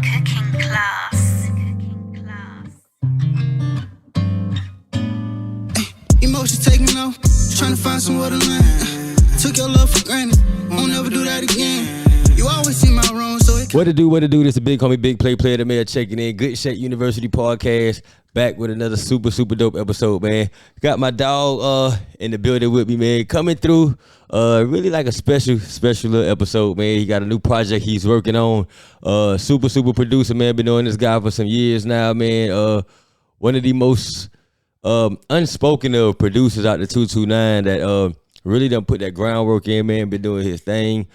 cooking class. Emotions take me off, trying to find somewhere to land. Took your love for granted, won't never do that again. You always see my wrong, so it. What to do? This is the big homie, big player, the mayor checking in. Good Shape University podcast, back with another super dope episode, man. Got my dog in the building with me, man. Coming through, really like a special little episode, man. He got a new project he's working on. Super producer, man. Been knowing this guy for some years now, man. One of the most unspoken of producers out the 229 that really done put that groundwork in, man. Been doing his thing.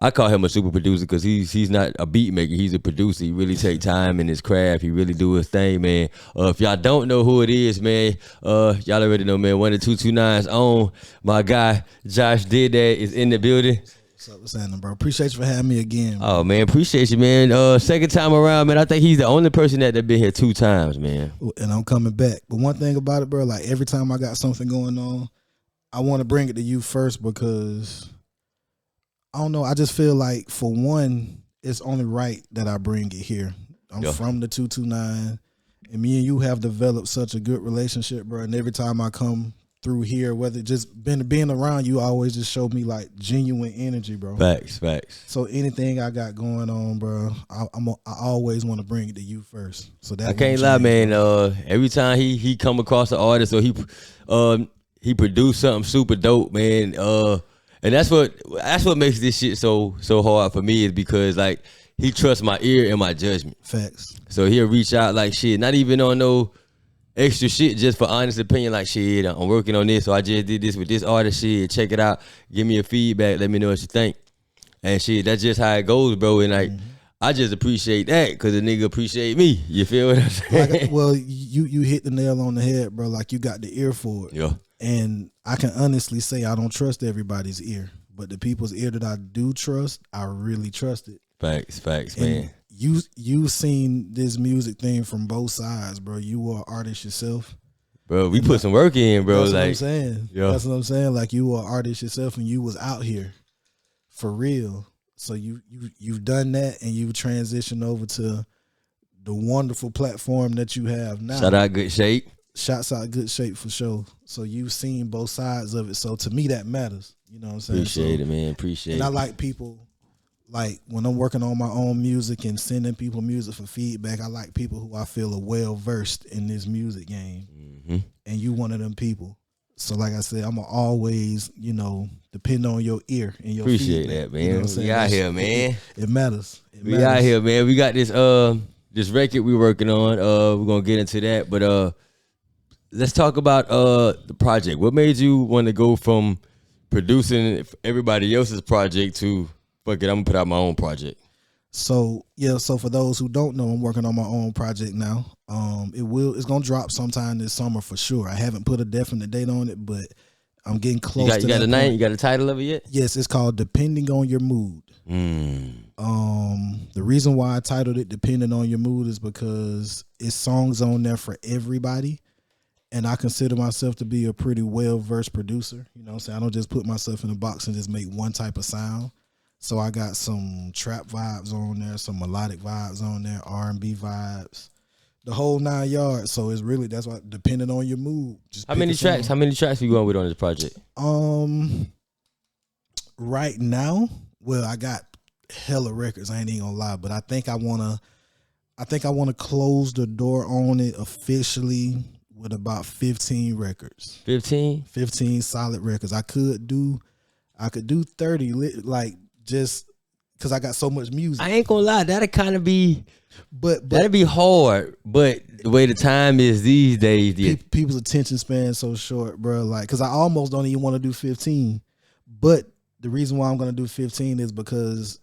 I call him a super producer because he's not a beat maker. He's a producer. He really take time in his craft. He really do his thing, man. If y'all don't know who it is, man, y'all already know, man. One of the 229's own. My guy, Josh Did That, is in the building. What's happening, bro? Appreciate you for having me again, bro. Oh, man, appreciate you, man. Second time around, man. I think he's the only person that been here 2 times, man. And I'm coming back. But one thing about it, bro, like every time I got something going on, I want to bring it to you first because I don't know. I just feel like, for one, it's only right that I bring it here. I'm from the 229, and me and you have developed such a good relationship, bro. And every time I come through here, whether just being around you, always just show me like genuine energy, bro. Facts. So anything I got going on, bro, I always want to bring it to you first. So that I can't lie, man. Every time he come across an artist or he produced something super dope, man. And that's what makes this shit so hard for me, is because like he trusts my ear and my judgment. Facts. So he'll reach out like shit, not even on no extra shit, just for honest opinion. Like shit, I'm working on this, so I just did this with this artist. Shit, check it out. Give me a feedback. Let me know what you think. And shit, that's just how it goes, bro. And like, I just appreciate that because the nigga appreciate me. You feel what I'm saying? Like, well, you hit the nail on the head, bro. Like you got the ear for it. Yeah. And I can honestly say I don't trust everybody's ear, but the people's ear that I do trust, I really trust it. Facts, and man. You seen this music thing from both sides, bro. You are an artist yourself, bro. We put some work in, bro. That's like, what I'm saying. Yeah. That's what I'm saying. Like you are an artist yourself, and you was out here for real. So you've done that, and you've transitioned over to the wonderful platform that you have now. Shout out Good Shape. Shouts out Good Shape for sure. So you've seen both sides of it. So to me, that matters. You know what I'm saying? Appreciate it, man. Appreciate it. And I like people, like when I'm working on my own music and sending people music for feedback, I like people who I feel are well versed in this music game. Mm-hmm. And you one of them people. So like I said, I'm going to always, depend on your ear and your Appreciate feedback. that, man. You know what I'm saying? We out here, man. It matters. We out here, man. We got this record we working on. We're going to get into that. But let's talk about the project. What made you want to go from producing everybody else's project to, fuck it, I'm going to put out my own project? So for those who don't know, I'm working on my own project now. It's gonna drop sometime this summer for sure. I haven't put a definite date on it, but I'm getting close. You got the name? You got the title of it yet? Yes, it's called Depending on Your Mood. The reason why I titled it Depending on Your Mood is because it's songs on there for everybody. And I consider myself to be a pretty well-versed producer. You know what I'm saying? I don't just put myself in a box and just make one type of sound. So I got some trap vibes on there, some melodic vibes on there, R&B vibes, the whole 9 yards. So it's really, that's why, depending on your mood. Just How many tracks you going with on this project? Right now, well, I got hella records. I ain't even gonna lie, but I think I wanna close the door on it officially with about 15 records. 15 solid records. I could do 30, like, just because I got so much music. I ain't gonna lie, that'd kind of be, but that'd be hard. But the way the time is these days, people's attention span so short, bro. Like, because I almost don't even want to do 15. But the reason why I'm gonna do 15 is because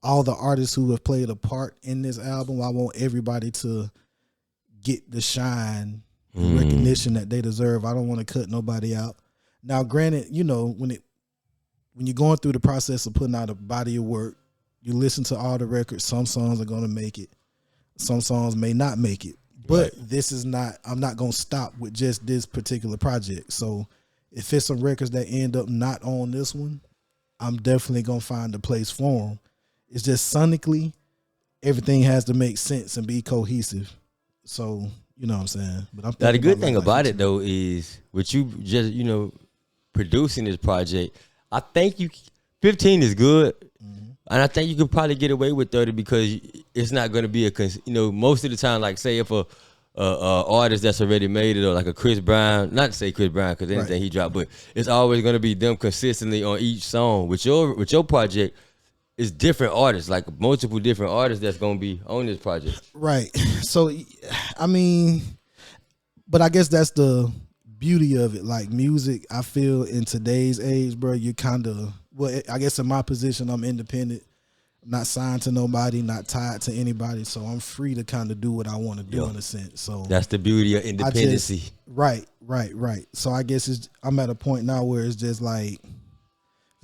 all the artists who have played a part in this album, I want everybody to get the shine, the recognition that they deserve. I don't want to cut nobody out. Now, granted, when you're going through the process of putting out a body of work, you listen to all the records. Some songs are going to make it. Some songs may not make it. But I'm not going to stop with just this particular project. So if it's some records that end up not on this one, I'm definitely going to find a place for them. It's just sonically, everything has to make sense and be cohesive. So you know what I'm saying. But I'm Now the good about, thing like about 15. it though is with you just producing this project. I think 15 is good, and I think you could probably get away with 30 because it's not going to be most of the time, like say if a artist that's already made it or like a Chris Brown, not to say Chris Brown because anything he dropped, but it's always going to be them consistently on each song. With your project, it's different artists, like multiple different artists that's going to be on this project. Right. So, I mean, but I guess that's the beauty of it. Like music, I feel in today's age, bro, you kind of, well, I guess in my position, I'm independent, not signed to nobody, not tied to anybody. So I'm free to kind of do what I want to do in a sense. So that's the beauty of independency. Right. So I guess I'm at a point now where it's just like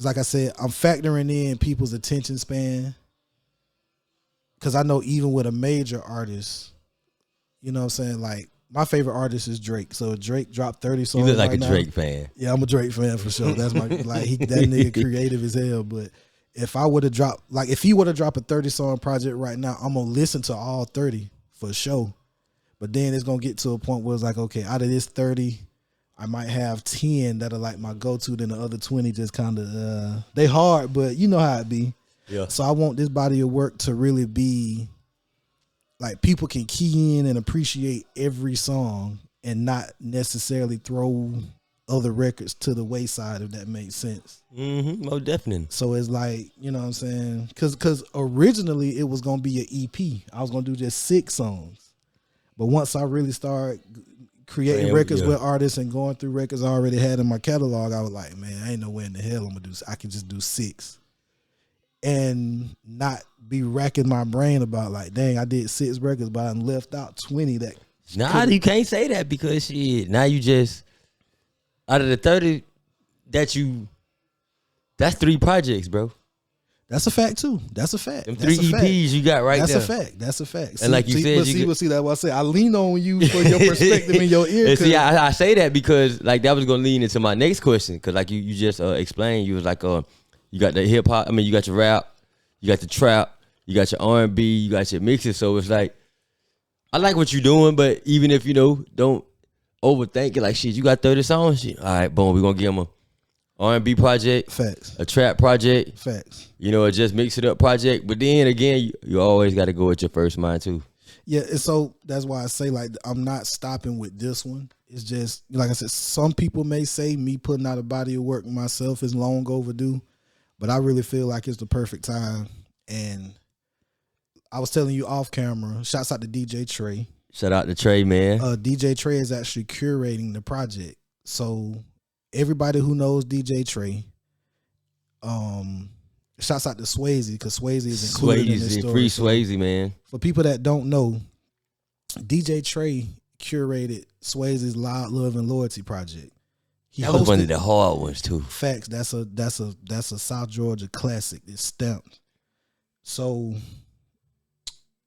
I said, I'm factoring in people's attention span. Cause I know even with a major artist, you know what I'm saying? Like my favorite artist is Drake. So if Drake dropped 30 songs. You look like right a now, Drake fan. Yeah, I'm a Drake fan for sure. That's my that nigga creative as hell. But if I would have dropped, like if he would have dropped a 30-song project right now, I'm gonna listen to all 30 for sure. But then it's gonna get to a point where it's like, okay, out of this 30, I might have 10 that are like my go-to, then the other 20 just kind of they hard, but you know how it be. Yeah. So I want this body of work to really be like people can key in and appreciate every song and not necessarily throw other records to the wayside, if that makes sense. Most definitely. So it's like, you know what I'm saying? Because originally it was going to be an EP. I was going to do just 6 songs. But once I really started creating records with artists and going through records I already had in my catalog, I was like, man, I ain't know where in the hell I'm going to do. I can just do 6. And not be racking my brain about like, dang, I did 6 records, but I left out 20 that. Nah, you can't say that because shit. Now you just out of the 30 that's 3 projects, bro. That's a fact too. That's a fact. Them 3 EPs you got right there. there. That's a fact. And like you said, see that's what I say. I lean on you for your perspective in your ear. And see, I say that because like that was gonna lean into my next question because like you just explained, you was like you got the hip hop. I mean, you got your rap, you got the trap, you got your R&B, you got your mixes. So it's like, I like what you're doing, but even if don't overthink it, like shit, you got 30 songs. Shit. All right, boom, we're gonna give them a R&B project, facts, a trap project, facts. A just mix it up project. But then again, you always got to go with your first mind too. Yeah, and so that's why I say like I'm not stopping with this one. It's just like I said, some people may say me putting out a body of work myself is long overdue. But I really feel like it's the perfect time. And I was telling you off camera, shouts out to DJ Trey. Shout out to Trey, man. DJ Trey is actually curating the project. So everybody who knows DJ Trey, shouts out to Swayze because Swayze is included in this story. Free Swayze, man. For people that don't know, DJ Trey curated Swayze's Loud Love and Loyalty project. That was one of the hard ones too. Facts. That's a South Georgia classic. It's stamped. So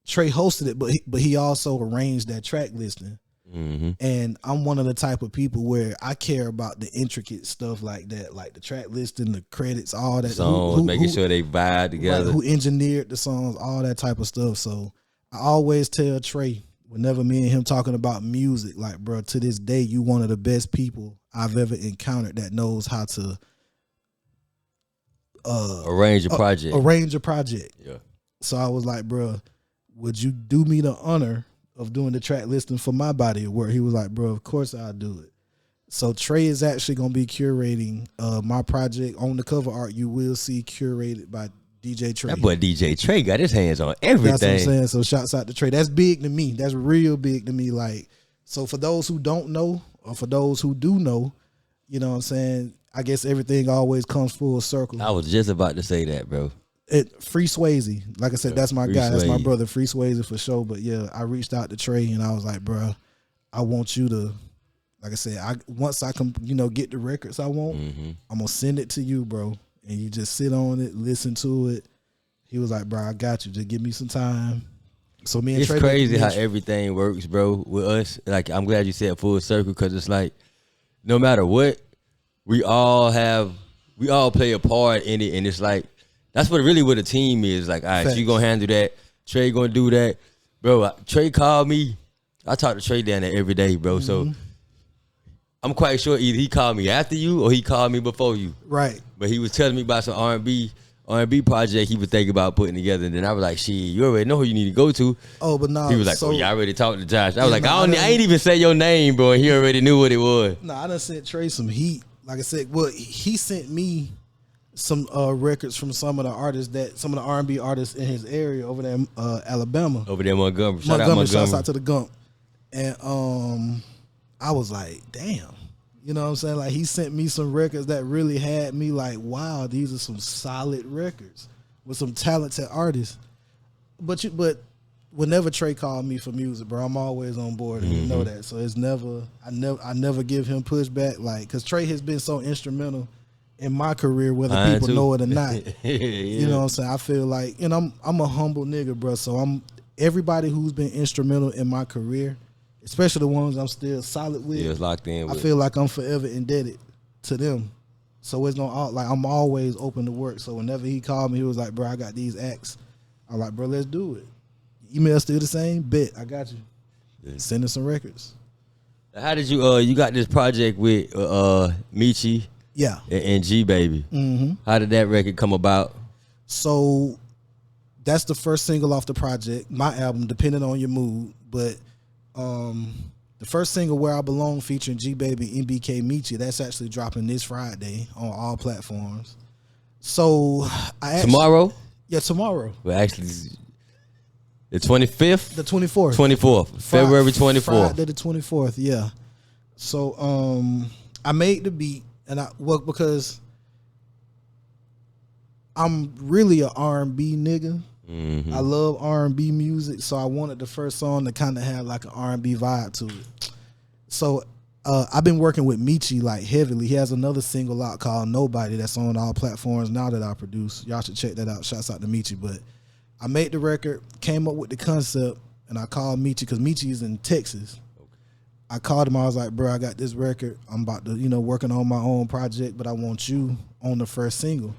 Trey hosted it, but he also arranged that track listing. And I'm one of the type of people where I care about the intricate stuff like that, like the track listing, the credits, all that. Songs, making sure they vibe together. Who engineered the songs, all that type of stuff. So I always tell Trey, whenever me and him talking about music, like, bro, to this day, you one of the best people I've ever encountered that knows how to arrange a project. Yeah. So I was like, bro, would you do me the honor of doing the track listing for my body of work? He was like, bro, of course I'll do it. So Trey is actually going to be curating my project. On the cover art, you will see curated by DJ Trey. That boy DJ Trey got his hands on everything. That's what I'm saying. So shouts out to Trey. That's big to me. That's real big to me. Like, so for those who don't know, or for those who do know, you know what I'm saying, I guess everything always comes full circle. I was just about to say that, bro. Free Swayze. Like I said, that's my guy. That's my brother, Free Swayze for sure. But yeah, I reached out to Trey and I was like, bro, I want you to, like I said, once I can, get the records I want, I'm going to send it to you, bro. And you just sit on it, listen to it. He was like, bro, I got you. Just give me some time. So me and it's Trey, crazy how everything works, bro, with us. Like, I'm glad you said full circle because it's like, no matter what, we all play a part in it. And it's like, that's what a team is. Like, all right, so you going to handle that. Trey gonna do that, bro. Trey called me. I talk to Trey down there every day, bro. So I'm quite sure either he called me after you or he called me before you. Right. But he was telling me about some R&B project he was thinking about putting together, and then I was like, shit, you already know who you need to go to. Oh, but no. He was like, so, oh yeah, I already talked to Josh. I was like, no, I ain't even say your name, bro. He already knew what it was. No, I done sent Trey some heat. Like I said, well, he sent me some records from some of the R&B artists in his area over there in Alabama. Over there, Montgomery. Shouts out to the Gump. And I was like, damn. You know what I'm saying? Like, he sent me some records that really had me like, wow, these are some solid records with some talented artists. But whenever Trey called me for music, bro, I'm always on board, and you know that. So it's I never give him pushback, like, because Trey has been so instrumental in my career, whether people know it or not. You know what I'm saying? I feel like, I'm a humble nigga, bro. So everybody who's been instrumental in my career, especially the ones I'm still solid with. Yeah, it's locked in with. I feel like I'm forever indebted to them. So it's I'm always open to work. So whenever he called me, he was like, bro, I got these acts. I'm like, bro, let's do it. Email still the same? Bet, I got you. Yeah. Send us some records. How did you got this project with Michi? Yeah. And G Baby. Mm-hmm. How did that record come about? So that's the first single off the project, my album, Depending on Your Mood. But the first single, Where I Belong, featuring G Baby, MBK, Michi, that's actually dropping this Friday on all platforms. So tomorrow? Yeah, tomorrow. Well, actually, the 25th? The 24th. 24th. February 24th. Friday the 24th, yeah. So I made the beat, and because I'm really a R&B nigga. I love R&B music, so I wanted the first song to kind of have like an R&B vibe to it. So I've been working with Michi like heavily. He has another single out called Nobody that's on all platforms now that I produce. Y'all should check that out. Shouts out to Michi. But I made the record, came up with the concept, and I called Michi because Michi is in Texas. I called him. I was like, bro, I got this record. I'm about to, working on my own project, but I want you on the first single.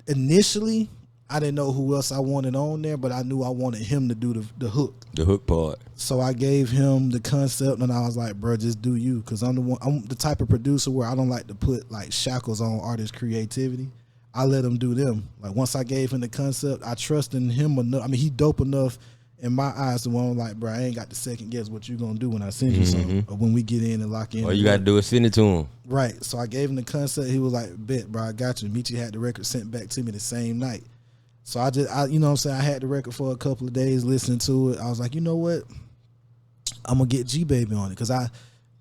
Initially, I didn't know who else I wanted on there, but I knew I wanted him to do the hook. The hook part. So I gave him the concept, and I was like, bro, just do you. Because I'm the type of producer where I don't like to put like shackles on artists' creativity. I let them do them. Like, once I gave him the concept, I trust in him enough. I mean, he dope enough in my eyes to where I'm like, bro, I ain't got to second guess what you gonna do when I send you something, or when we get in and lock in. All you gotta do is send it to him. Right. So I gave him the concept. He was like, bet, bro, I got you. Michi had the record sent back to me the same night. So I you know what I'm saying, I had the record for a couple of days listening to it. I was like, you know what? I'm gonna get G Baby on it, because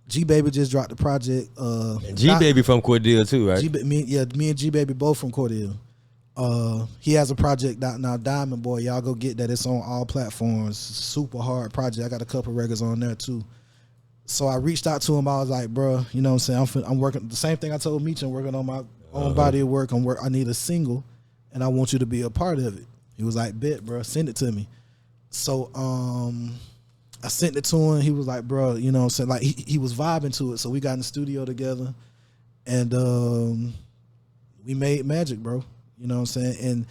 G Baby just dropped the project. G Baby from Cordell too, right? Me and G Baby both from Cordell. He has a project out now, Diamond Boy. Y'all go get that. It's on all platforms. Super hard project. I got a couple records on there too. So I reached out to him. I was like, bro, you know what I'm saying? I'm working the same thing I told Meech. I'm working on my own body of work. I need a single, and I want you to be a part of it. He was like, bet, bro, send it to me. So I sent it to him. He was like, bro, you know what I'm saying? Like, he was vibing to it. So we got in the studio together, and we made magic, bro. You know what I'm saying?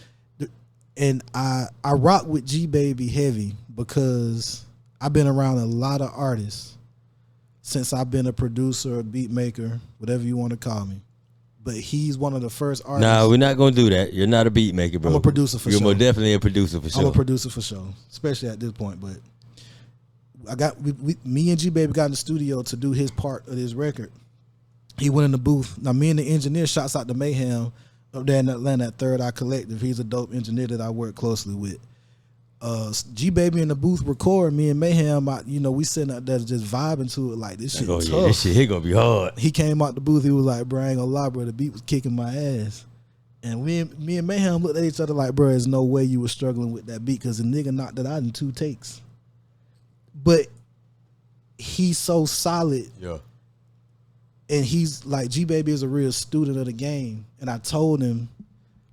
And I rock with G Baby heavy because I've been around a lot of artists since I've been a producer, a beat maker, whatever you want to call me. But he's one of the first artists. Nah, we're not gonna do that. You're not a beat maker, bro. I'm a producer for sure. You're most definitely a producer for sure. I'm a producer for sure, especially at this point. But me and G Baby got in the studio to do his part of this record. He went in the booth. Now, me and the engineer, shouts out to Mayhem up there in Atlanta at Third Eye Collective. He's a dope engineer that I work closely with. G Baby in the booth record, me and Mayhem, we sitting out there just vibing to it like, this shit tough. Yeah, this shit here gonna be hard. He came out the booth, he was like, bro, I ain't gonna lie, bro, the beat was kicking my ass. And me and Mayhem looked at each other like, bro, there's no way you were struggling with that beat, because the nigga knocked it out in 2 takes. But he's so solid. Yeah. And he's like, G Baby is a real student of the game. And I told him,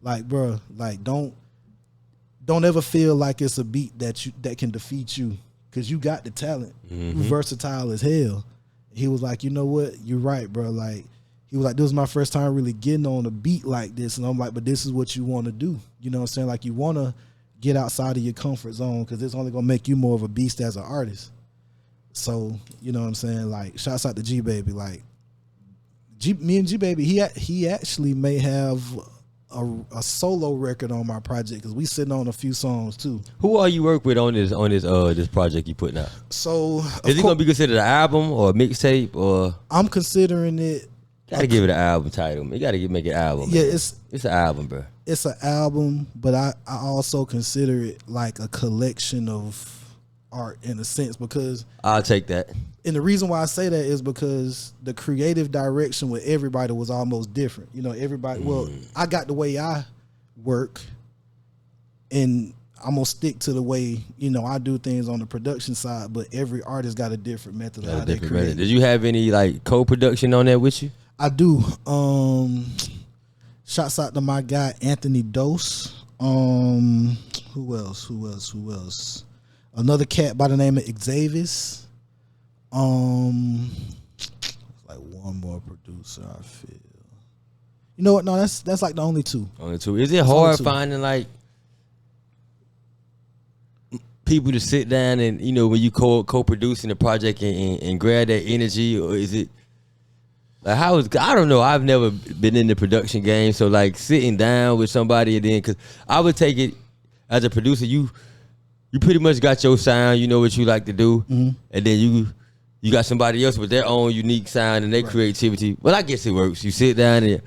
like, bro, like, don't ever feel like it's a beat that can defeat you, because you got the talent. You versatile as hell. He was like, you know what? You're right, bro. Like, he was like, this was my first time really getting on a beat like this. And I'm like, but this is what you want to do. You know what I'm saying? Like, you want to get outside of your comfort zone because it's only gonna make you more of a beast as an artist. So you know what I'm saying? Like, shouts out to G Baby. Like, me and G Baby, he actually may have a solo record on my project because we sitting on a few songs too. Who are you work with on this project you putting out? So is it gonna be considered an album or a mixtape or? I'm considering it. Gotta give it an album title. You gotta make it an album. Yeah, man. It's an album, bro. It's an album, but I also consider it like a collection of art in a sense because I'll take that. And the reason why I say that is because the creative direction with everybody was almost different. You know, everybody. Well, I got the way I work, and I'm gonna stick to the way I do things on the production side. But every artist got a different method of how they create. Did you have any like co-production on that with you? I do. Shouts out to my guy Anthony Dose. Who else? Another cat by the name of Xavius. Like one more producer, I feel. You know what? No, that's like the only two. Only two. Is it hard finding like people to sit down and when you co-producing a project and grab that energy, or is it like I don't know. I've never been in the production game, so like sitting down with somebody and then because I would take it as a producer, you pretty much got your sound, you know what you like to do, and then you got somebody else with their own unique sound and their creativity. Well, I guess it works. You sit down and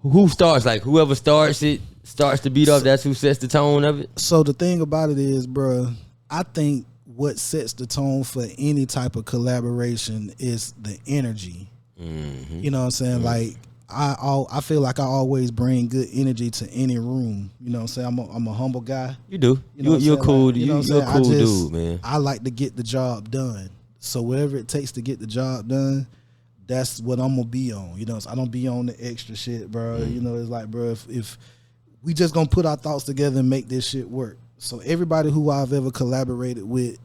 who starts? Like whoever starts it starts the beat off. That's who sets the tone of it. So the thing about it is, bro, I think what sets the tone for any type of collaboration is the energy. You know what I'm saying? Like I feel like I always bring good energy to any room. You know what I'm saying? I'm a humble guy. You do. You're cool. You're a cool dude, man. I like to get the job done. So whatever it takes to get the job done, that's what I'm gonna be on. You know, I don't be on the extra shit, bro. You know, it's like, bro, if we just gonna put our thoughts together and make this shit work. So everybody who I've ever collaborated with,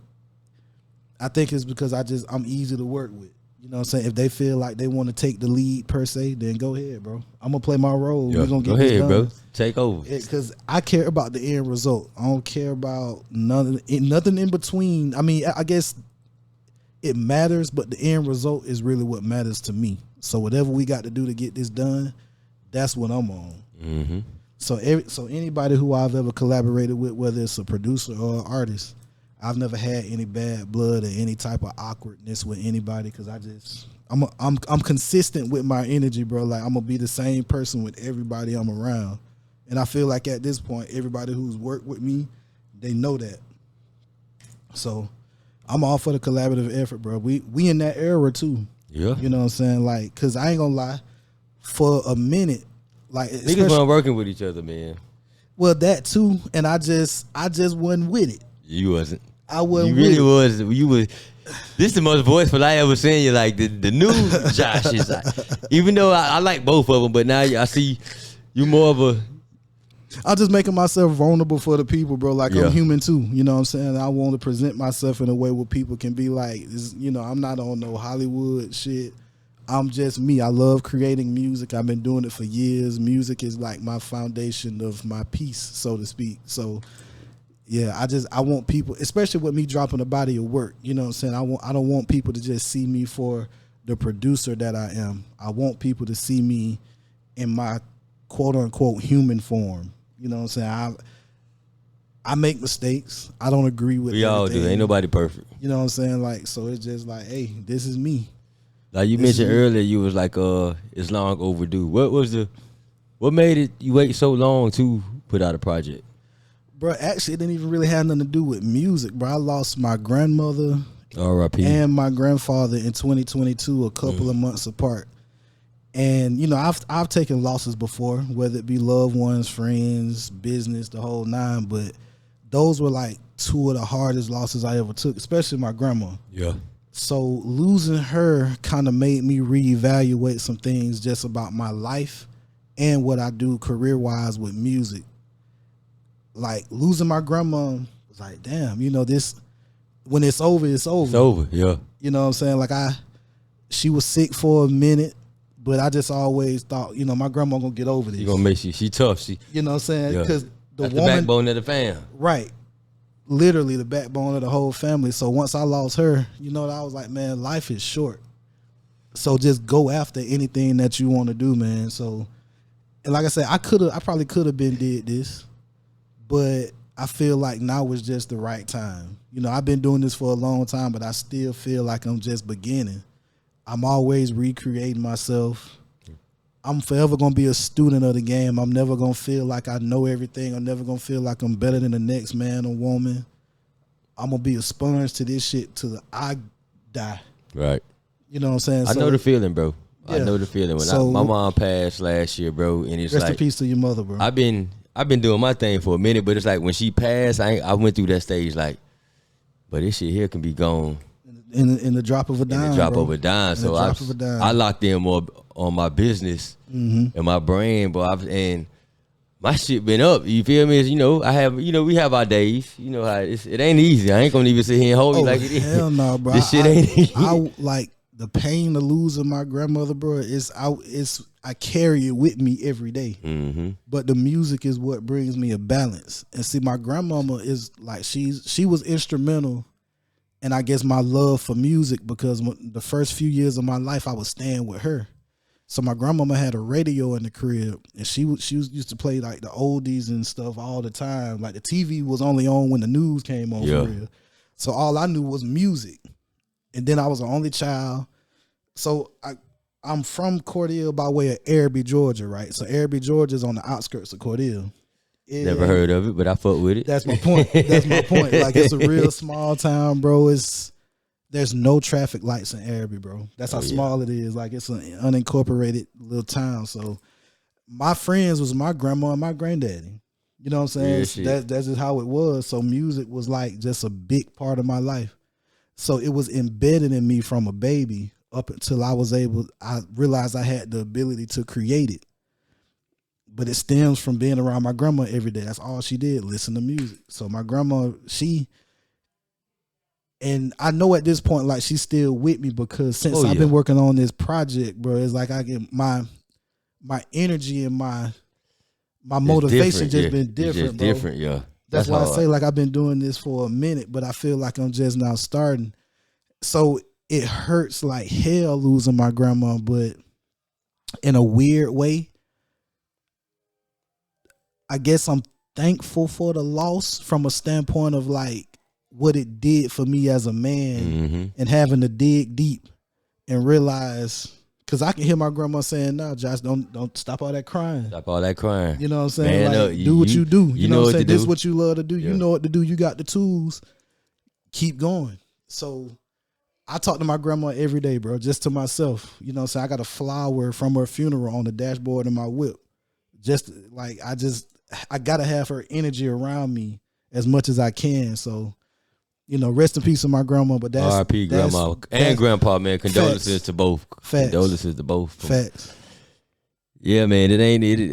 I think it's because I'm easy to work with. You know what I'm saying? If they feel like they want to take the lead per se, then go ahead, bro. I'm gonna play my role. Yeah, We're gonna get go ahead, this done. bro. Take over. Because I care about the end result. I don't care about nothing in between. I mean, I guess it matters, but the end result is really what matters to me. So whatever we got to do to get this done, that's what I'm on. So anybody who I've ever collaborated with, whether it's a producer or an artist, I've never had any bad blood or any type of awkwardness with anybody because I'm consistent with my energy, bro. Like I'm gonna be the same person with everybody I'm around, and I feel like at this point, everybody who's worked with me, they know that. So I'm all for the collaborative effort, bro. We in that era too. Yeah, you know what I'm saying? Like, cause I ain't gonna lie, for a minute, like niggas weren't working with each other, man. Well, that too, and I just wasn't with it. You wasn't. I wasn't. You really was. You was. This is the most voiceful I ever seen you. Like the new Josh is. Like, even though I like both of them, but now I see you more of a. I'm just making myself vulnerable for the people, bro. Like I'm human too. You know what I'm saying? I want to present myself in a way where people can be like, I'm not on no Hollywood shit. I'm just me. I love creating music. I've been doing it for years. Music is like my foundation of my piece, so to speak. So. Yeah, I want people, especially with me dropping a body of work, you know what I'm saying? I don't want people to just see me for the producer that I am. I want people to see me in my quote unquote human form. You know what I'm saying? I make mistakes. I don't agree with we all do. Ain't nobody perfect. You know what I'm saying? Like, so it's just like, hey, this is me. Like you mentioned earlier, you was like, it's long overdue. What made it you wait so long to put out a project? Bro, actually, it didn't even really have nothing to do with music, bro. I lost my grandmother R.I.P. and my grandfather in 2022, a couple of months apart. And I've taken losses before, whether it be loved ones, friends, business, the whole nine. But those were like two of the hardest losses I ever took, especially my grandma. Yeah. So losing her kind of made me reevaluate some things just about my life and what I do career-wise with music. Like losing my grandma was like, damn, this when it's over, it's over. It's over, yeah. You know what I'm saying? Like she was sick for a minute, but I just always thought, my grandma gonna get over this. You gonna make she tough. You know what I'm saying? Because That's the backbone of the fam. Right. Literally the backbone of the whole family. So once I lost her, I was like, man, life is short. So just go after anything that you want to do, man. So, and like I said, I probably could have been did this, but I feel like now was just the right time. I've been doing this for a long time, but I still feel like I'm just beginning. I'm always recreating myself. I'm forever going to be a student of the game. I'm never going to feel like I know everything. I'm never going to feel like I'm better than the next man or woman. I'm going to be a sponge to this shit till I die. Right. You know what I'm saying? I know the feeling, bro. Yeah. I know the feeling. When my mom passed last year, bro, and it's rest like, in peace to your mother, bro. I've been doing my thing for a minute, but it's like when she passed, I went through that stage like, but this shit here can be gone in the drop of a dime. In the drop bro. of a dime. In So the drop of a dime. I locked in more on my business and my brain, bro. And my shit been up. You feel me? I have, we have our days. You know how it ain't easy. I ain't gonna even sit here and hold you like it is. Hell no, bro. This shit ain't easy. I like the pain of losing my grandmother, bro. I carry it with me every day. Mm-hmm. But the music is what brings me a balance. And see, my grandmama is like she was instrumental. And I guess my love for music, because the first few years of my life, I was staying with her. So my grandmama had a radio in the crib, and she used to play like the oldies and stuff all the time. Like the TV was only on when the news came on for real. So all I knew was music. And then I was the only child. So I'm from Cordele by way of Araby, Georgia, right? So Araby, Georgia is on the outskirts of Cordele. Never heard of it, but I fuck with it. That's my point. Like, it's a real small town, bro. There's no traffic lights in Araby, bro. That's how small it is. Like, it's an unincorporated little town. So my friends was my grandma and my granddaddy. You know what I'm saying? That's just how it was. So music was like just a big part of my life. So it was embedded in me from a baby up until I realized I had the ability to create it. But it stems from being around my grandma every day. That's all she did, listen to music. So my grandma, and I know at this point, like, she's still with me, because since I've been working on this project, bro, it's like I get my energy and my motivation just been different, bro. Different, yeah. That's why I say, like, I've been doing this for a minute, but I feel like I'm just now starting. So it hurts like hell losing my grandma, but in a weird way, I guess I'm thankful for the loss from a standpoint of like what it did for me as a man, and having to dig deep and realize, because I can hear my grandma saying, "No, Josh, don't stop all that crying. Stop all that crying. You know what I'm saying? Man, like, do what you do. You know what I'm saying? This is what you love to do. Yeah. You know what to do. You got the tools. Keep going." So I talk to my grandma every day, bro, just to myself. You know what I'm saying? I got a flower from her funeral on the dashboard of my whip. Just like, I got to have her energy around me as much as I can. So, rest in peace to my grandma. But that's R.I.P. grandma and grandpa, man. Condolences to both. Facts. Condolences to both. Facts. Yeah, man.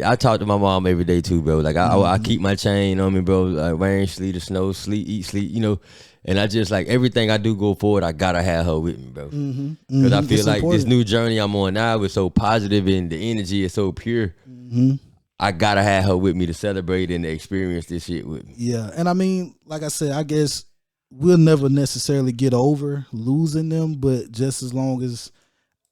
I talk to my mom every day too, bro. Like I keep my chain on me, bro. Like rain, sleet, or snow, sleep, eat, sleep. And I just like everything I do go forward, I gotta have her with me, bro. Because I feel It's like important. this new journey I'm on now is so positive and the energy is so pure. I gotta have her with me to celebrate and to experience this shit with me. Yeah, and I mean, like I said, I guess we'll never necessarily get over losing them, but just as long as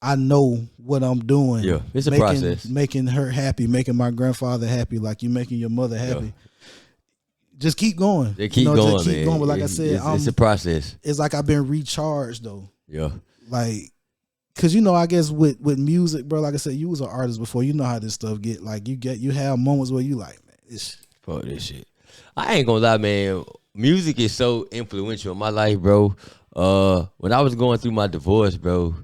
I know what I'm doing, it's a process. Making her happy, making my grandfather happy, like you making your mother happy. Just keep going. They keep going, just keep man. going. But like I said, it's a process. It's like I've been recharged though. Yeah. Like, cause I guess with music, bro, like I said, you was an artist before. You know how this stuff get. Like you have moments where you like, man, fuck this shit. I ain't gonna lie, man. Music is so influential in my life, bro. When I was going through my divorce, bro,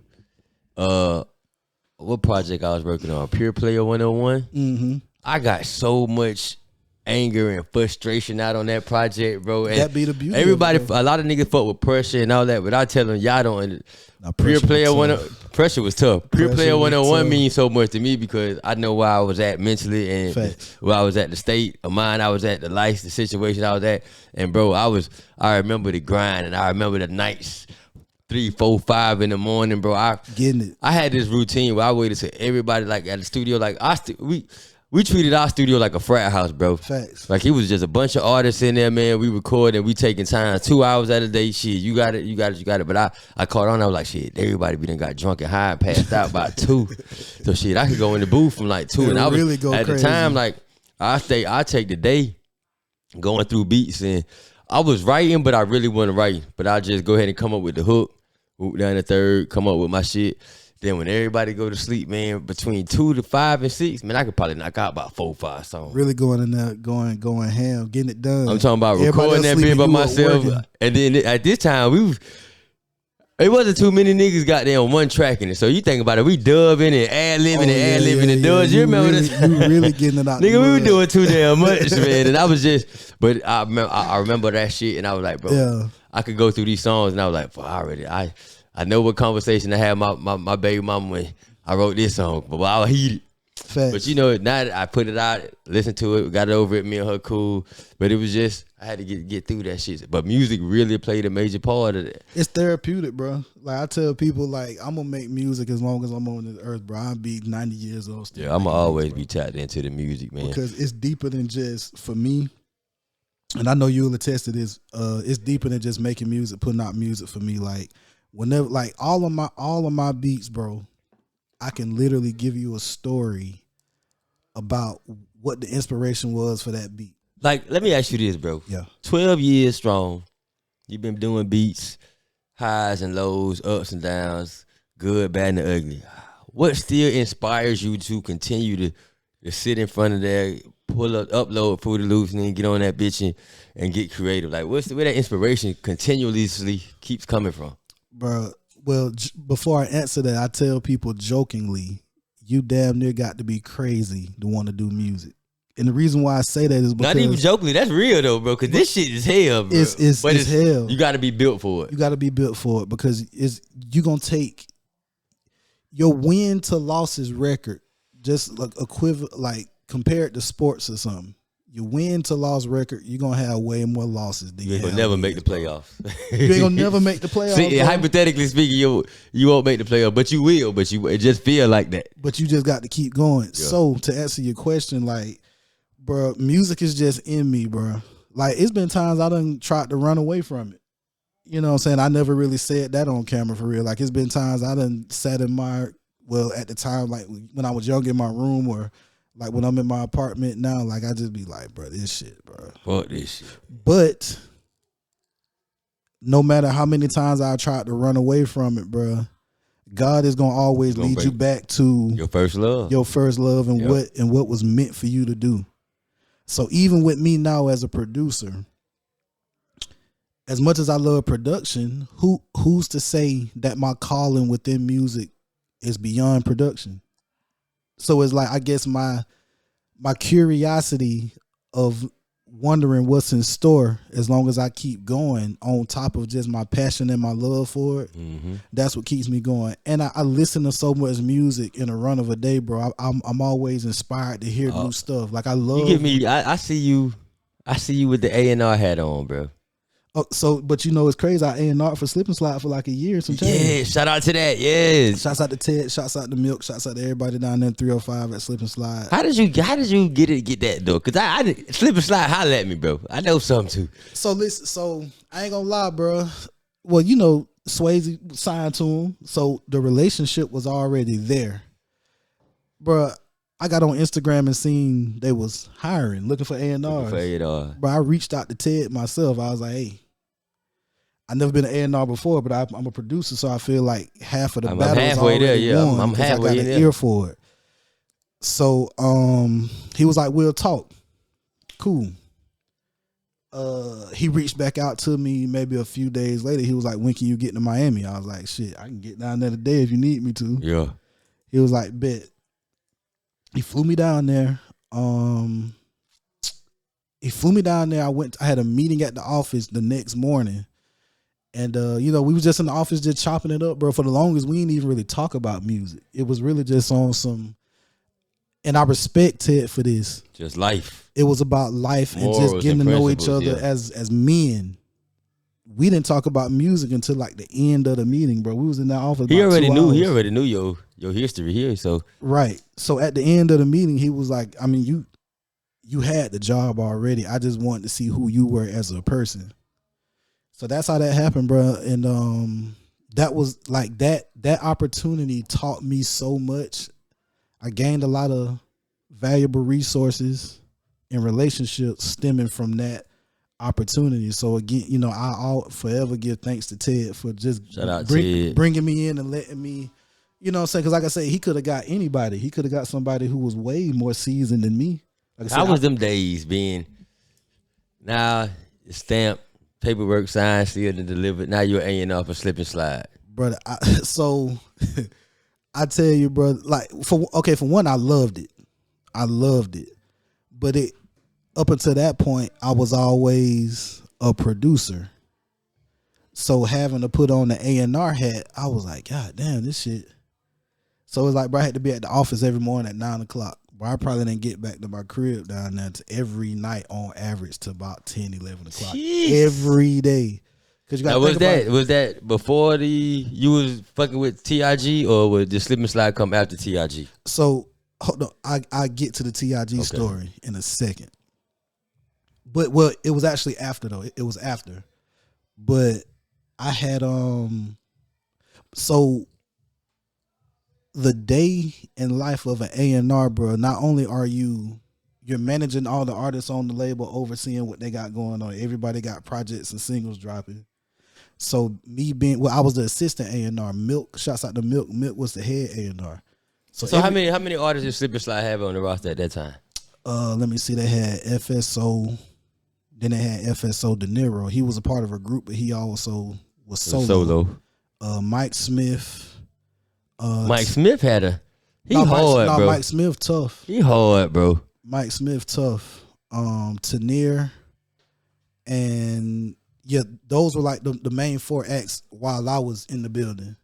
what project I was working on? PLAYA 101. I got so much anger and frustration out on that project, bro. And that be the beauty. Everybody, of it, a lot of niggas fuck with pressure and all that, but I tell them, y'all don't. Pressure was tough. PLAYA 101 means so much to me because I know where I was at mentally and where I was at, the state of mind I was at, the life, the situation I was at. And bro, I remember the grind and I remember the nights 3, 4, 5 in the morning, bro. Getting it. I had this routine where I waited till everybody like at the studio, like we treated our studio like a frat house, bro. Facts. Like it was just a bunch of artists in there, man. We recording, we taking time, 2 hours out of the day. Shit, you got it. But I caught on. I was like, shit, everybody done got drunk and high and passed out by 2. So shit, I could go in the booth from like 2, and I was really go at crazy. the time like I take the day going through beats, and I was writing, but I really wasn't writing. But I just go ahead and come up with the hook, whoop down the third, come up with my shit. Then when everybody go to sleep, man, between 2 to 5 and 6, man, I could probably knock out about 4 or 5 songs. Really going in there, going ham, getting it done. I'm talking about Everybody recording else that bit sleeping, by you up myself. working. And then at this time, it wasn't too many niggas got there on one track in it. So you think about it, we dubbing and ad-libbing and ad-libbing and dubs. You remember really, this? You really getting it out. Nigga, the we were mud. doing too damn much, man. And I was just, but I remember that shit, and I was like, bro, Yeah. I could go through these songs, and I was like, well, I know what conversation I had with my baby mama when I wrote this song, but I was heated. Facts. But you know, now that I put it out, listened to it, got it over it, me and her cool. But it was just, I had to get through that shit. But music really played a major part of that. It's therapeutic, bro. Like I tell people, like I'm gonna make music as long as I'm on this earth, bro. I'll be 90 years old still. Yeah, I'm making always music, be tapped into the music, man. because it's deeper than just, for me, and I know you'll attest to this. It's deeper than just making music, putting out music for me. Like whenever, like all of my beats, bro, I can literally give you a story about what the inspiration was for that beat. Like, let me ask you this, bro. Yeah. 12 years strong. You've been doing beats, highs and lows, ups and downs, good, bad, and ugly. What still inspires you to continue to sit in front of there, pull up, upload Fruity Loops, and then get on that bitch and get creative? Like, where that inspiration continuously keeps coming from? Bro, well, before I answer that, I tell people jokingly, you damn near got to be crazy to want to do music. And the reason why I say that is because Not even jokingly, that's real though, bro. Because this shit is hell, bro. It's hell. You got to be built for it. You got to be built for it, because you gonna take your win to losses record, just like equivalent, like compare it to sports or something. Your win to loss record, you're gonna have way more losses than You ain't have gonna never make wins, the bro. playoffs. You ain't gonna never make the playoffs. See, bro. hypothetically speaking, you won't make the playoffs, but you will. But it just feel like that. But you just got to keep going. So to answer your question, like, bro, music is just in me, bro. Like, it's been times I done tried to run away from it. You know what I'm saying? I never really said that on camera for real. Like, it's been times I done sat in at the time, like when I was young in my room, or like when I'm in my apartment now, like I just be like, bro, this shit, bro. Fuck this shit. But no matter how many times I tried to run away from it, bro, God is gonna always lead you back to Your first love. and what was meant for you to do. So even with me now as a producer, as much as I love production, who's to say that my calling within music is beyond production? So it's like, I guess my curiosity of wondering what's in store, as long as I keep going on top of just my passion and my love for it, that's what keeps me going. And I listen to so much music in a run of a day, bro. I'm always inspired to hear new stuff. Like I love. You give me. I see you. I see you with the A&R hat on, bro. So, but you know, it's crazy. I A&R for Slip and Slide for like a year. Some change. Yeah, shout out to that. Yes. Shouts out to Ted. Shouts out to Milk. Shouts out to everybody down there in 305 at Slip and Slide. How did you get that though? Cause I Slip and Slide, holla at me, bro. I know something too. So listen. So I ain't gonna lie, bro. Well, you know, Swayze signed to him, so the relationship was already there, bro. I got on Instagram and seen they was hiring, looking for A&Rs. But I reached out to Ted myself. I was like, hey, I never been an A&R before, but I'm a producer, so I feel like half of the battle is already won. I'm halfway I got an ear for it. So he was like, we'll talk. Cool. He reached back out to me maybe a few days later. He was like, when can you get to Miami? I was like, shit, I can get down there today if you need me to. Yeah. He was like, bet. He flew me down there. I had a meeting at the office the next morning. And, you know, we was just in the office just chopping it up, bro. For the longest, we didn't even really talk about music. It was really just on some, and I respect Ted for this. Just life. It was about life and Morals just getting and to know each principles, other as men. We didn't talk about music until like the end of the meeting, bro. We was in that office. He about already 2 knew. hours. He already knew your history here. So right. So at the end of the meeting, he was like, I mean, you had the job already. I just wanted to see who you were as a person. So that's how that happened, bro. And that was like that opportunity taught me so much. I gained a lot of valuable resources and relationships stemming from that opportunity. So again, you know, I'll forever give thanks to Ted for just bringing me in and letting me, you know what I'm saying? Because like I said, he could have got anybody. He could have got somebody who was way more seasoned than me. Like I said, how was them days being now stamp, paperwork signed, sealed and delivered. Now you're A&R for Slip and Slide. Brother, so I tell you, bro, like for one, I loved it. But up until that point, I was always a producer. So having to put on the A&R hat, I was like, God damn, this shit. So it was like, bro, I had to be at the office every morning at 9 o'clock. Bro, I probably didn't get back to my crib down there to every night on average to about 10, 11 o'clock. Jeez. Every day. Cause you got was that before you was fucking with TIG, or would the Slip and Slide come after TIG? So hold on, I get to the TIG story in a second. But well, it was actually after though. It was after. But I had so the day in life of an A&R, bro, not only are you're managing all the artists on the label, overseeing what they got going on. Everybody got projects and singles dropping. So me being, I was the assistant A&R. Milk, shouts out to Milk. Milk was the head A&R. So how many artists did Slip and Slide have on the roster at that time? Let me see. They had FSO. Then they had FSO De Niro. He was a part of a group, but he also was solo. Mike Smith. Mike Smith had hard, bro. Mike Smith tough. He hard, bro. Mike Smith tough. Tanir, and yeah, those were like the main 4 acts while I was in the building.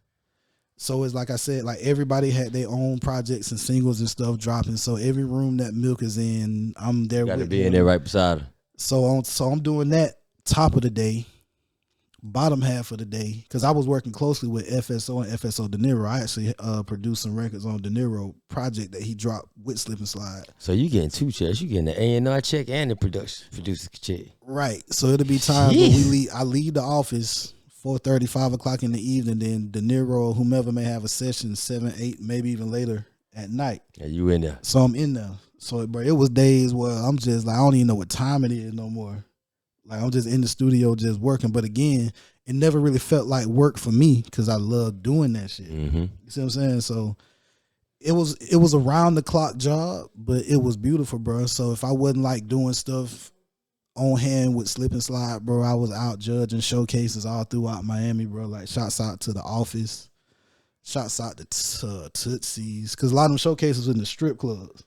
So it's like I said, like everybody had their own projects and singles and stuff dropping. So every room that Milk is in, I'm there. Got to be in there right beside her. So I'm doing that top of the day, bottom half of the day, because I was working closely with FSO and FSO De Niro. I actually produced some records on De Niro project that he dropped with Slip and Slide. So you getting 2 checks? You getting the A&R check and the producer check? Right. So it'll be times when I leave the office 4:30, 5 o'clock in the evening. Then De Niro or whomever may have a session 7, 8, maybe even later at night. Yeah, you in there? So I'm in there. So, bro, it was days where I'm just like, I don't even know what time it is no more. Like, I'm just in the studio just working. But again, it never really felt like work for me because I love doing that shit. Mm-hmm. You see what I'm saying? So it was a round the clock job, but it was beautiful, bro. So if I wasn't like doing stuff on hand with Slip and Slide, bro, I was out judging showcases all throughout Miami, bro. Like, shouts out to The Office, shouts out to Tootsie's, because a lot of them showcases was in the strip clubs.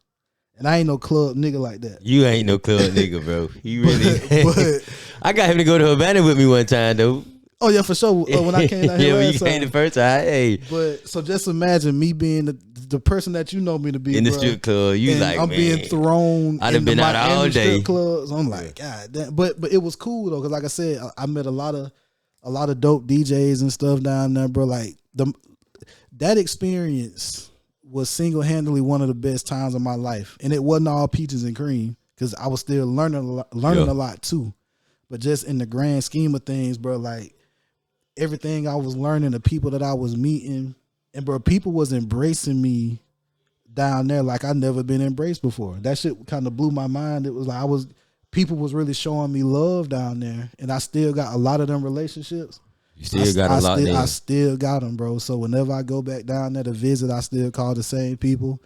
And I ain't no club nigga like that. You ain't no club nigga, bro. You really. But I got him to go to Havana with me one time, though. Oh yeah, for sure. When I came down here, when you came the first time, hey. But so just imagine me being the person that you know me to be in the bro, strip club. You and like, I'm man, being thrown. I'd have been out all day. Strip clubs. I'm like, God damn. But it was cool though, because like I said, I met a lot of dope DJs and stuff down there, bro. Like that experience was single-handedly one of the best times of my life. And it wasn't all peaches and cream, because I was still learning a lot too. But just in the grand scheme of things, bro, like everything I was learning, the people that I was meeting, and bro, people was embracing me down there like I'd never been embraced before. That shit kind of blew my mind. It was like people was really showing me love down there, and I still got a lot of them relationships. You still got a lot there. I still got them, bro. So whenever I go back down there to visit, I still call the same people.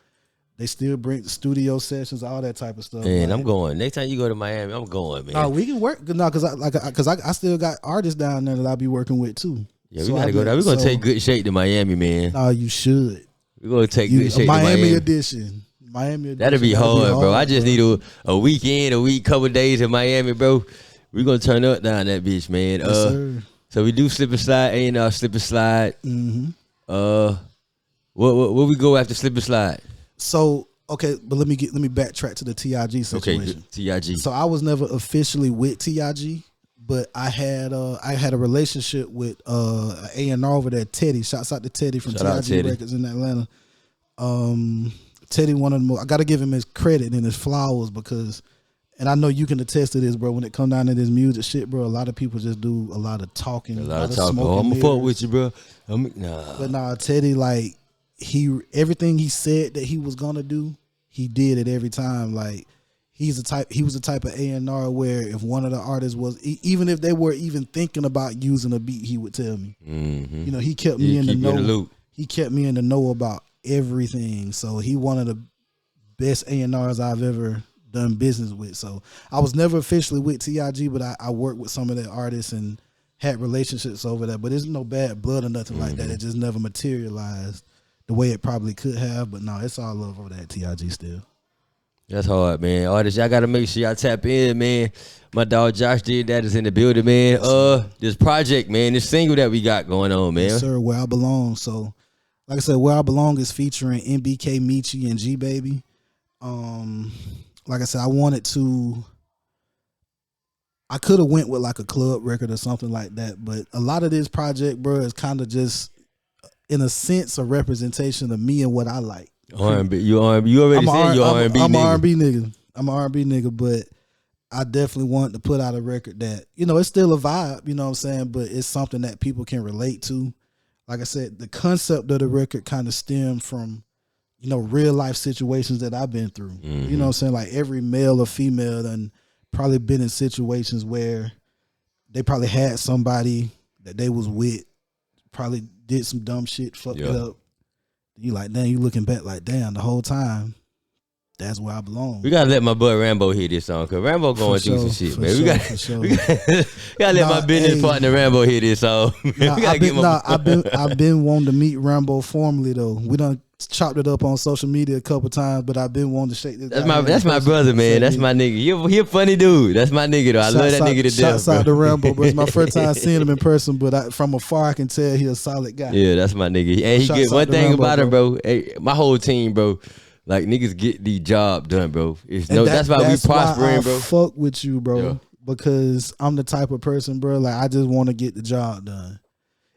They still bring studio sessions, all that type of stuff. Man, I'm going. Next time you go to Miami, I'm going, man. No, we can work. No, because I still got artists down there that I be working with too. Yeah, we gotta go there. We're gonna take Good Shape to Miami, man. No, you should. We're gonna take Good Shape to Miami edition. That'll be hard, bro. I just need a weekend, couple days in Miami, bro. We're gonna turn up down that bitch, man. Yes, sir. So we do Slip and Slide, A&R Slip and Slide. Mm-hmm. What we go after Slip and Slide? So okay, but let me backtrack to the TIG situation. Okay, TIG. So I was never officially with TIG, but I had a relationship with A&R over there, Teddy. Shouts out to Teddy from TIG Records in Atlanta. Teddy, one of the most, I gotta give him his credit and his flowers because, and I know you can attest to this, bro. When it come down to this music shit, bro, a lot of people just do a lot of talking, A lot of talking. smoking. Oh, I'm gonna fuck mirrors. with you, bro. Nah. But nah, Teddy, like everything he said that he was gonna do, he did it every time. Like he was the type of A&R where if one of the artists was, even if they were even thinking about using a beat, he would tell me. Mm-hmm. You know, he kept me in the keep you know. in the loop. He kept me in the know about everything. So he one of the best A&Rs I've ever done business with. So I was never officially with TIG, but I worked with some of the artists and had relationships over there. But there's no bad blood or nothing like that. It just never materialized the way it probably could have. But no, it's all love over there at TIG still. That's hard, man. Artists, y'all gotta make sure y'all tap in, man. My dog Josh did that is in the building, man. This project, man, this single that we got going on, man. Yes, sir, Where I Belong. So, like I said, Where I Belong is featuring MBK, Michi, and G Baby. Like I said, I could have went with like a club record or something like that, but a lot of this project, bro, is kind of just, in a sense, a representation of me and what I like. R&B, you already said you're R&B nigga. I'm an R&B nigga. I'm an R&B nigga, but I definitely wanted to put out a record that, you know, it's still a vibe, you know what I'm saying, but it's something that people can relate to. Like I said, the concept of the record kind of stemmed from, you know, real life situations that I've been through. You know what I'm saying? Like every male or female done probably been in situations where they probably had somebody that they was with, probably did some dumb shit, fucked it up. You like, damn, you looking back like, damn, the whole time, that's where I belong. We gotta let my boy Rambo hear this song, cause Rambo going through some shit, man. We gotta let my business partner Rambo hear this song. I've been wanting to meet Rambo formally though. We done chopped it up on social media a couple times, but I've been wanting to shake this. That's my brother, man. That's my nigga. He a funny dude. That's my nigga though. I love that nigga to death. Shouts out to Rambo, bro. It's my first time seeing him in person, but from afar I can tell he a solid guy. Yeah, that's my nigga. And he get one thing about him, bro. Hey, my whole team, bro. Like niggas get the job done, bro. That's why we prospering, bro. Fuck with you, bro, because I'm the type of person, bro. Like I just want to get the job done.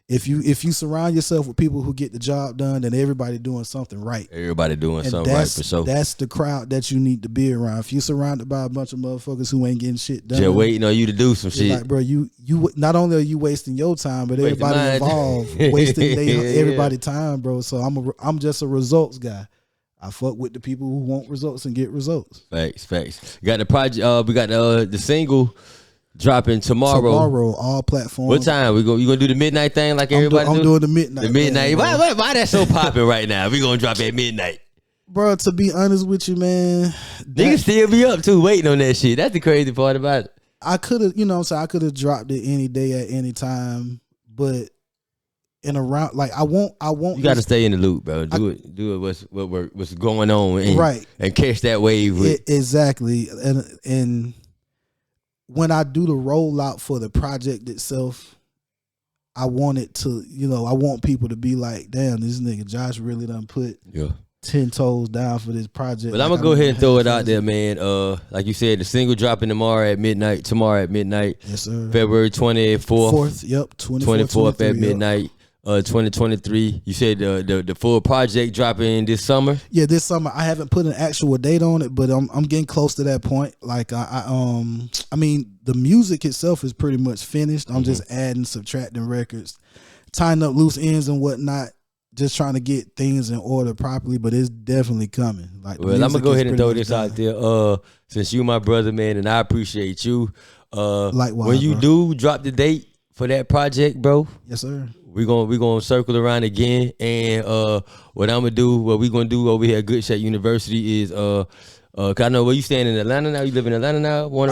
If you surround yourself with people who get the job done, then everybody doing something right. Everybody doing something right for sure. That's the crowd that you need to be around. If you surrounded by a bunch of motherfuckers who ain't getting shit done, just waiting on you to do some shit. Like, bro, you not only are you wasting your time, but everybody involved wasting everybody's time, bro. So I'm just a results guy. I fuck with the people who want results and get results. Facts. We got the project. We got the single dropping tomorrow. All platforms. What time? You gonna do the midnight thing like everybody do? I'm doing the midnight. The midnight. Why that so popping right now? We gonna drop at midnight. Bro, to be honest with you, man. Niggas still be up too waiting on that shit. That's the crazy part about it. I could have, you know what I'm saying, I could have dropped it any day at any time, but in around, like I won't. You got to stay in the loop, bro. Do it. What's going on, and catch that wave. Exactly, and when I do the rollout for the project itself, I want it to, you know, I want people to be like, damn, this nigga Josh really done put 10 toes down for this project. But I'm gonna go ahead and throw it out there, man. Like you said, the single dropping tomorrow at midnight. Yes, sir. February 24th. Yep. 24th at midnight. 2023. You said the full project dropping this summer. Yeah, this summer. I haven't put an actual date on it, but I'm getting close to that point. Like I mean, the music itself is pretty much finished. I'm just adding, subtracting records, tying up loose ends and whatnot. Just trying to get things in order properly, but it's definitely coming. Like, well, I'm gonna go ahead and throw this out there. Since you my brother, man, and I appreciate you. Likewise, when you do drop the date for that project, bro. Yes, sir. We gonna circle around again, and what we gonna do over here at Good.SHAPE University is cause I know where you staying in Atlanta now. You live in Atlanta now. I'm all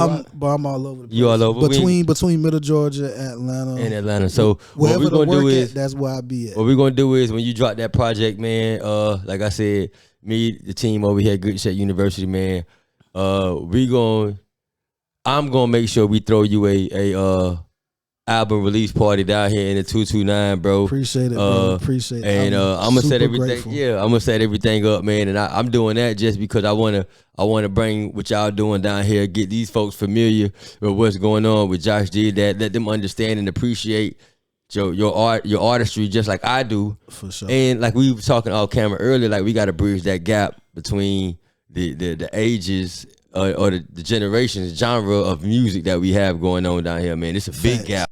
over the place. You all over between Middle Georgia, Atlanta. So what we gonna do is that's where I be at. What we gonna do is when you drop that project, man. Like I said, me, the team over here at Good.SHAPE University, man. I'm gonna make sure we throw you a album release party down here in the 229, bro. Appreciate it, bro. Appreciate it. And I'm gonna set everything. Grateful. Yeah, I'm gonna set everything up, man. And I'm doing that just because I wanna bring what y'all doing down here, get these folks familiar with what's going on with Josh G. That let them understand and appreciate your artistry just like I do. For sure. And like we were talking off camera earlier, like we got to bridge that gap between the ages or the generations, genre of music that we have going on down here, man. It's a big gap.